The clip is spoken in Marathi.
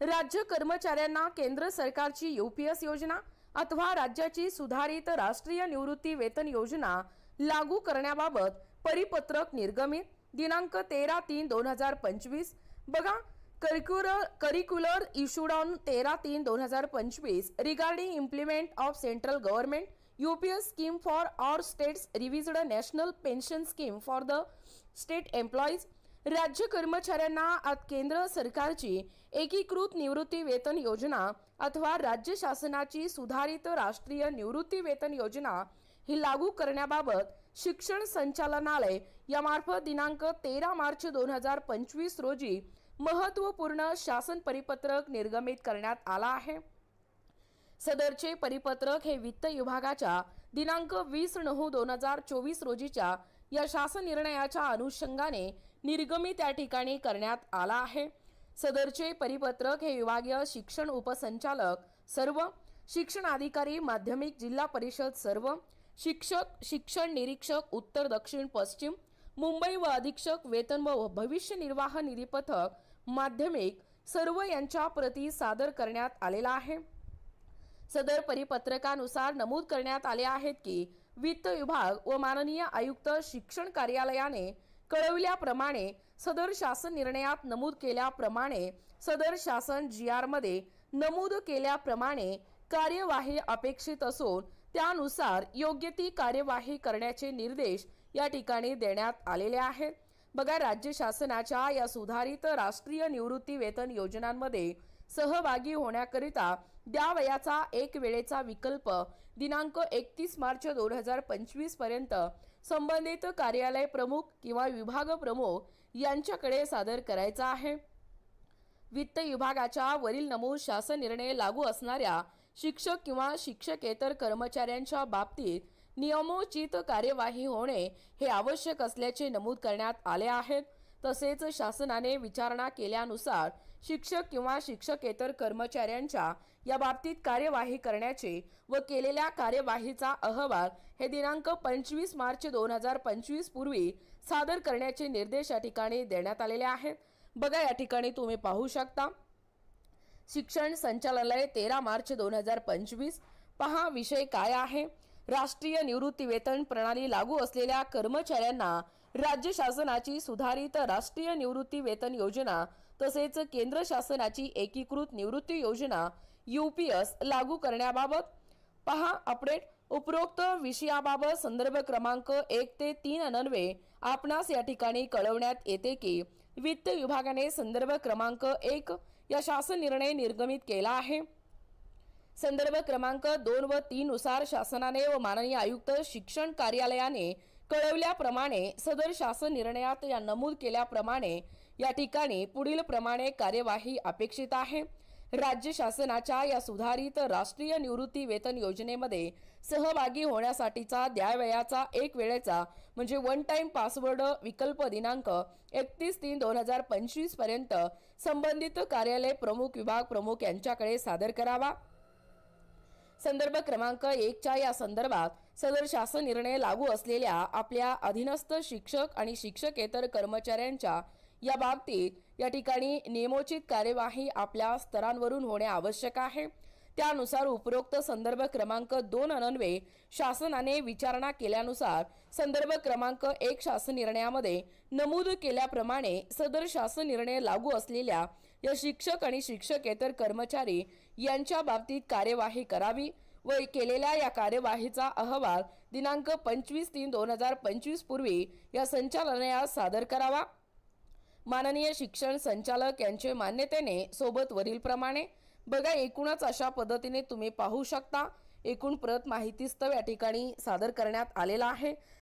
राज्य कर्मचाऱ्यांना केंद्र सरकारची यूपीएस योजना अथवा राज्याची सुधारित राष्ट्रीय निवृत्ती वेतन योजना लागू करण्याबाबत परिपत्रक निर्गमित दिनांक 13/3/2025 बघा circular issued on 13/3/2025 regarding implement of central government UPS scheme for all states revised national pension scheme for the state employees. राज्य कर्मचाऱ्यांना केंद्र सरकारची एकीकृत निवृत्ती वेतन योजना अथवा राज्य शासनाची सुधारित राष्ट्रीय निवृत्ती वेतन योजना ही लागू करण्याबाबत शिक्षण संचालनालय यामार्फत दिनांक 13 मार्च 2025 रोजी महत्त्वपूर्ण शासन परिपत्रक निर्गमित करण्यात आला आहे। सदरचे परिपत्रक हे वित्त विभागाच्या दिनांक 20/9/2024 रोजीच्या या शासन निर्णयाच्या अनुषंगाने निर्गमित या ठिकाणी करण्यात आला आहे। सदरचे परिपत्रक हे विभागीय शिक्षण उपसंचालक सर्व, शिक्षण अधिकारी माध्यमिक जिल्हा परिषद सर्व, शिक्षक शिक्षण निरीक्षक उत्तर दक्षिण पश्चिम मुंबई व अधीक्षक वेतन व भविष्य निर्वाह निधी पथक माध्यमिक सर्व यांच्या प्रती सादर करण्यात आलेला आहे। सदर परिपत्रकानुसार नमूद करण्यात आले आहेत की वित्त विभाग व माननीय आयुक्त शिक्षण कार्यालयाने कळविल्याप्रमाणे सदर शासन निर्णयात नमूद केल्याप्रमाणे सदर शासन GR मध्ये नमूद केल्याप्रमाणे कार्यवाही अपेक्षित असून त्यानुसार योग्य ती कार्यवाही करण्याचे निर्देश या ठिकाणी देण्यात आलेले आहेत। बघा, राज्य शासनाच्या या सुधारित राष्ट्रीय निवृत्ती वेतन योजनांमध्ये सहभागी होण्याकरिता द्यावयाचा एक वेळेचा विकल्प दिनांक 31 मार्च 2025 पर्यंत संबंधित कार्यालय प्रमुख किंवा विभाग प्रमुख यांच्याकडे सादर करायचा आहे। वित्त विभागाच्या वरील नमूद शासन निर्णय लागू असणाऱ्या शिक्षक किंवा शिक्षकेतर कर्मचाऱ्यांच्या बाबतीत नियमोचित कार्यवाही होणे हे आवश्यक असल्याचे नमूद करण्यात आले आहेत। तसेच शासनाने विचारणा केल्यानुसार शिक्षक किंवा शिक्षकेतर कर्मचाऱ्यांच्या या बाबतीत कार्यवाही करण्याचे व केलेल्या कार्यवाहीचा अहवाल हे दिनांक 25 मार्च 2025 पूर्वी सादर करण्याचे निर्देश या ठिकाणी देण्यात आलेले आहेत। बघा, या ठिकाणी तुम्ही पाहू शकता शिक्षण संचालनालय 13 मार्च 2025 पहा विषय काय आहे। राष्ट्रीय निवृत्ती वेतन प्रणाली लागू असलेल्या कर्मचाऱ्यांना राज्य शासनाची सुधारित राष्ट्रीय निवृत्ती वेतन योजना तसेच केंद्र शासनाची एकीकृत निवृत्ती योजना यूपीएस लागू करण्याबाबत पहा अपडेट। उपरोक्त विषयाबाबत संदर्भ क्रमांक 1 ते 3 अन्वये आपणास या ठिकाणी कळवण्यात येते की वित्त विभागाने संदर्भ क्रमांक 1 या शासन निर्णय निर्गमित केला आहे। संदर्भ क्रमांक 2 व 3 नुसार शासनाने व माननीय आयुक्त शिक्षण कार्यालयाने कळवल्याप्रमाणे सदर शासन निर्णयात या नमूद केल्याप्रमाणे या ठिकाणी पुढील प्रमाणे कार्यवाही अपेक्षित आहे। राज्य शासनाच्या या सुधारित राष्ट्रीय निवृत्ती वेतन योजनेमध्ये सहभागी होण्यासाठीचा द्यावयाचा एक वेळेचा म्हणजे वन टाइम पासवर्ड विकल्प दिनांक 31/3/2025 पर्यंत संबंधित कार्यालय प्रमुख विभाग प्रमुख यांच्याकडे सादर करावा। संदर्भ क्रमांक 1 च्या या संदर्भात सदर शासन निर्णय लागू असलेल्या आपल्या अधीनस्थ शिक्षक आणि शिक्षकेतर कर्मचाऱ्यांच्या या बाबतीत या ठिकाणी नियमोचित कार्यवाही आपल्या स्तरांवरून होणे आवश्यक आहे। त्यानुसार उपरोक्त संदर्भ क्रमांक 2 अन्वये शासनाने विचारणा केल्यानुसार संदर्भ क्रमांक 1 शासन निर्णयामध्ये नमूद केल्याप्रमाणे सदर शासन निर्णय लागू असलेल्या या शिक्षक आणि शिक्षकेतर कर्मचारी यांच्या बाबतीत कार्यवाही करावी व केलेल्या या कार्यवाहीचा अहवाल दिनांक 25/3/2025 पूर्वी या संचालनालयात सादर करावा। माननीय शिक्षण संचालक यांचे मान्यतेने सोबत वरील प्रमाणे बघा, एकूणच अशा पद्धतीने तुम्ही पाहू शकता एकूण प्रत माहितीस्तव या ठिकाणी सादर करण्यात आलेला आहे।